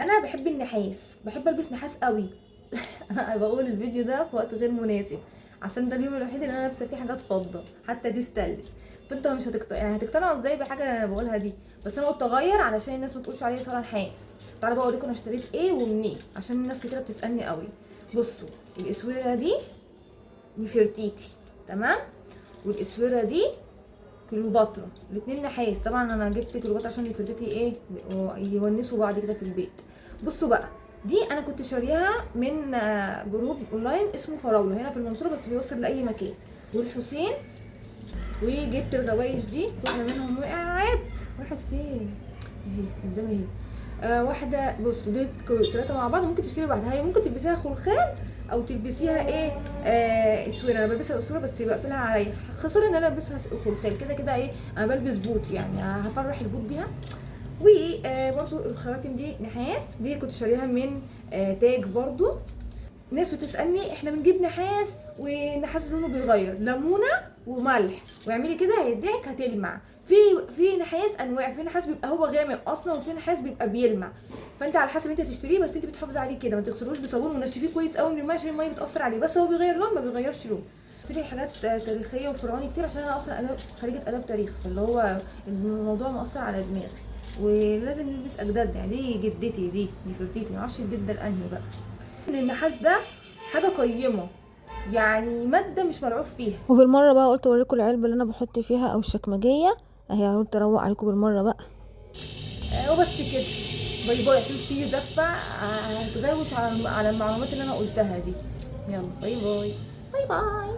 انا بحب النحاس، بحب البس نحاس قوي. انا بقول الفيديو ده في وقت غير مناسب، عشان ده اليوم الوحيد اللي انا لابسه فيه حاجات فضه، حتى دي ستانلس. فانتوا مش يعني هتقتنعوا ازاي بحاجه انا بقولها دي، بس انا قلت اغير علشان الناس ما تقولش عليا ساره نحاس. تعالوا بقى اوريكم انا اشتريت ايه ومنين، عشان الناس كتير بتسالني قوي. بصوا، الاسوره دي نفرتيتي، تمام، والاسوره دي كليوباترا، الاتنين نحاس. طبعا انا جبت كليوباترا عشان نفرتيتي ايه يونسوا بعض كده في البيت. بصوا بقى، دي انا كنت شاريها من جروب اونلاين اسمه فراوله هنا في المنصوره، بس بيوصل لاي مكان، والحسين. وجبت الروايش دي، واحده منهم راحت فين؟ اهي قدامي اهي. واحده، بص دي ثلاثه مع بعض، ممكن تشتري واحده، هي ممكن تلبسيها خلخال او تلبسيها ايه اسوره. انا بلبسها اسوره بس بقفلها عليا، خسر ان انا البسها خلخال. كده كده ايه، انا بلبس بوت يعني هفرح البوت بيها. وبرضو الخواتم دي نحاس، دي كنت شاريها من تاج برضو. ناس بتسالني احنا بنجيب نحاس والنحاس لونه بيغير، ليمونه وملح واعملي كده هيدعك هتلمع. في نحاس انواع، في نحاس بيبقى هو غامق اصلا، وفي نحاس بيبقى بيلمع. فانت على حسب انت تشتريه، بس انت بتحافظي عليه كده، ما تغسلوش بصابون ونشفيه كويس قوي من الميه، عشان الميه بتاثر عليه، بس هو بيغير لون ما بيغيرش لون. اشتري حاجات تاريخيه وفرعوني كتير، عشان انا اصلا خريجه اداب تاريخ، فاللي هو الموضوع مأثر على دماغي، ولازم نلبس اجدادنا. يعني دي جدتي، دي فرتيتي، معرفش الجده الانهي بقى. النحاس ده حاجه قيمه، يعني ماده مش ملعوب فيها. وبالمره بقى قلت اوريكم العلبه اللي انا بحط فيها او الشكمجيه اهي، قلت اروق عليكم بالمره بقى. وبس كده، باي باي، عشان في زفه هتغوش على المعلومات اللي انا قلتها دي. يلا باي باي. باي باي.